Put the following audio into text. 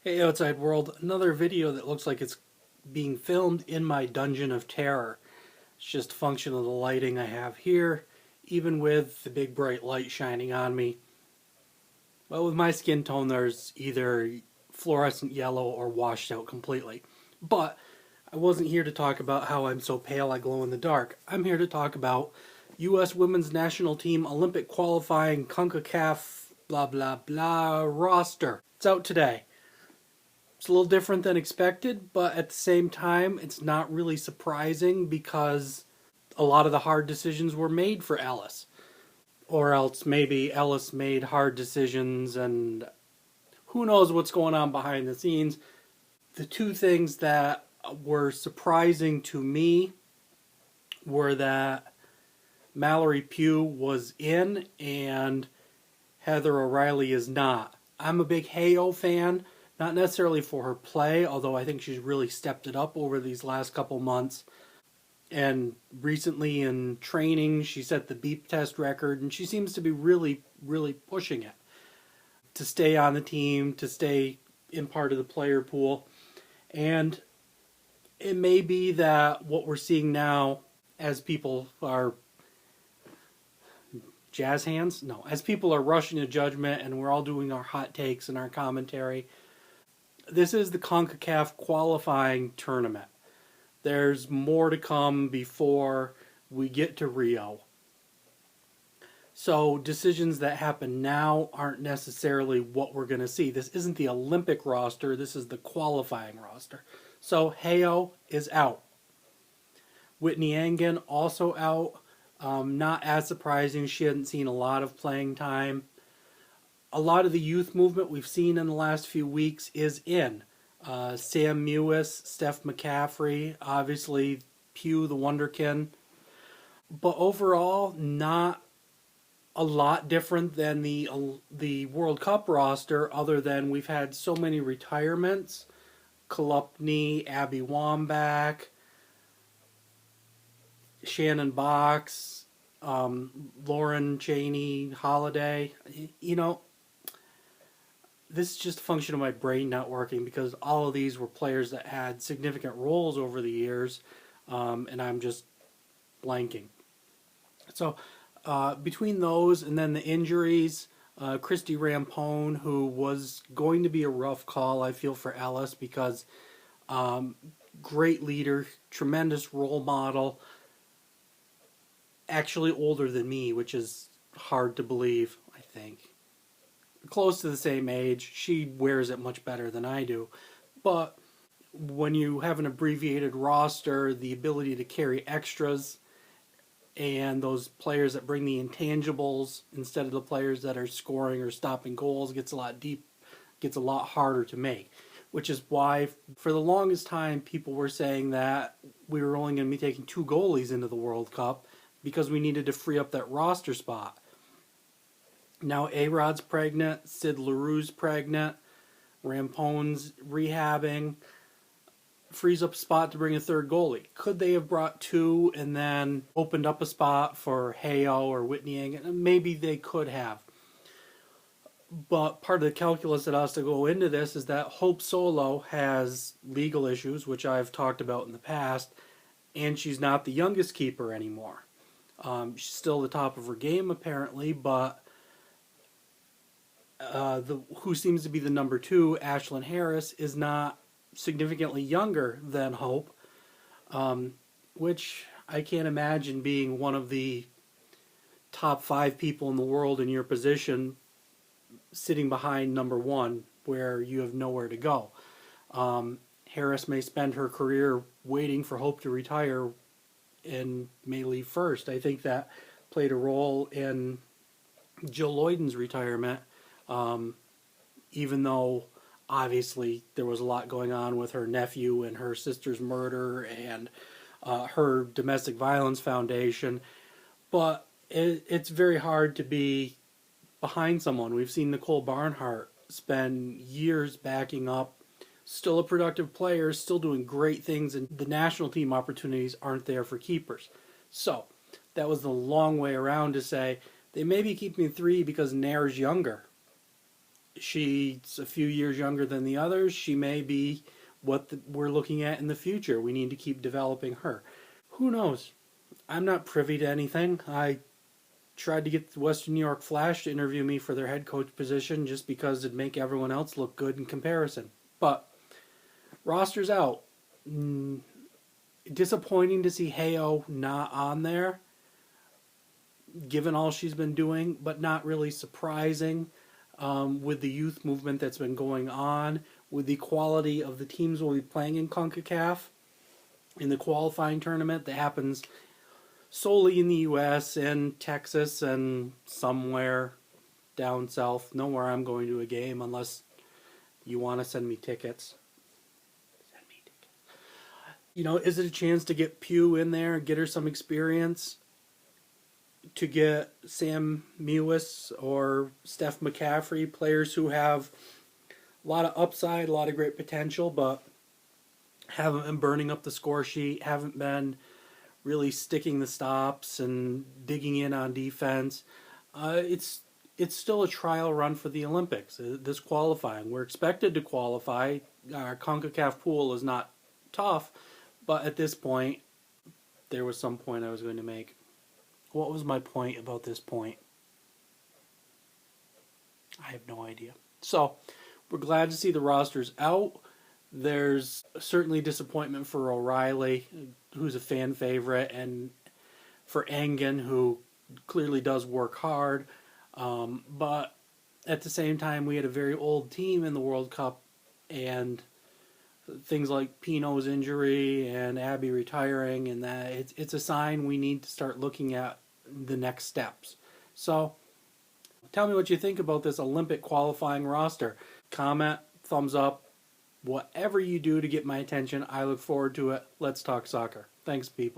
Hey outside world, another video that looks like it's being filmed in my dungeon of terror. It's just a function of the lighting I have here, even with the big bright light shining on me. Well, with my skin tone there's either fluorescent yellow or washed out completely. But I wasn't here to talk about how I'm so pale I glow in the dark. I'm here to talk about US Women's National Team Olympic qualifying CONCACAF blah blah blah roster. It's out today. It's a little different than expected, but at the same time, it's not really surprising because a lot of the hard decisions were made for Ellis. Or else maybe Ellis made hard decisions and who knows what's going on behind the scenes. The two things that were surprising to me were that Mallory Pugh was in and Heather O'Reilly is not. I'm a big Heyo fan. Not necessarily for her play, although I think she's really stepped it up over these last couple months. And recently in training, she set the beep test record, and she seems to be really, really pushing it to stay on the team, to stay in part of the player pool. And it may be that what we're seeing now as people are jazz hands? No, as people are rushing to judgment and we're all doing our hot takes and our commentary, this is the CONCACAF qualifying tournament. There's more to come before we get to Rio. So decisions that happen now aren't necessarily what we're going to see. This isn't the Olympic roster, this is the qualifying roster. So Heyo is out. Whitney Angen also out. Not as surprising, she hadn't seen a lot of playing time. A lot of the youth movement we've seen in the last few weeks is in. Sam Mewis, Steph McCaffrey, obviously Pugh the Wonderkin. But overall, not a lot different than the World Cup roster, other than we've had so many retirements. Kolupny, Abby Wambach, Shannon Box, Lauren Cheney, Holiday. You know, this is just a function of my brain not working because all of these were players that had significant roles over the years, and I'm just blanking. So between those and then the injuries, Christy Rampone, who was going to be a rough call, I feel, for Ellis because great leader, tremendous role model, actually older than me, which is hard to believe, I think. Close to the same age. She wears it much better than I do. But when you have an abbreviated roster, the ability to carry extras and those players that bring the intangibles instead of the players that are scoring or stopping goals gets a lot harder to make. Which is why for the longest time people were saying that we were only going to be taking 2 goalies into the World Cup because we needed to free up that roster spot. Now A-Rod's pregnant, Sid LaRue's pregnant, Rampone's rehabbing, frees up a spot to bring a third goalie. Could they have brought 2 and then opened up a spot for Heyo or Whitney Angen? Maybe they could have. But part of the calculus that has to go into this is that Hope Solo has legal issues, which I've talked about in the past, and she's not the youngest keeper anymore. She's still the top of her game apparently, but who seems to be the number 2, Ashlyn Harris, is not significantly younger than Hope, which I can't imagine being one of the top 5 people in the world in your position sitting behind number 1 where you have nowhere to go. Harris may spend her career waiting for Hope to retire and may leave first. I think that played a role in Jill Loyden's retirement. Even though obviously there was a lot going on with her nephew and her sister's murder and her domestic violence foundation, but it's very hard to be behind someone. We've seen Nicole Barnhart spend years backing up, still a productive player, still doing great things, and the national team opportunities aren't there for keepers. So that was the long way around to say they may be keeping 3 because Nair's younger. She's a few years younger than the others. She may be what we're looking at in the future. We need to keep developing her. Who knows? I'm not privy to anything. I tried to get the Western New York Flash to interview me for their head coach position just because it'd make everyone else look good in comparison. But roster's out. Disappointing to see Heyo not on there, given all she's been doing, but not really surprising with the youth movement that's been going on, with the quality of the teams we'll be playing in CONCACAF, in the qualifying tournament that happens solely in the U.S. and Texas and somewhere down south. Nowhere I'm going to a game unless you want to send me tickets. Send me tickets. You know, is it a chance to get Pugh in there, get her some experience? To get Sam Mewis or Steph McCaffrey, players who have a lot of upside, a lot of great potential, but haven't been burning up the score sheet, haven't been really sticking the stops and digging in on defense. It's still a trial run for the Olympics, this qualifying. We're expected to qualify. Our CONCACAF pool is not tough, but at this point, there was some point I was going to make. What was my point about this point? I have no idea. So, we're glad to see the rosters out. There's certainly disappointment for O'Reilly, who's a fan favorite, and for Engen, who clearly does work hard. But at the same time, we had a very old team in the World Cup, and things like Pino's injury and Abby retiring, and that it's a sign we need to start looking at the next steps. So, tell me what you think about this Olympic qualifying roster. Comment, thumbs up, whatever you do to get my attention. I look forward to it. Let's talk soccer. Thanks, people.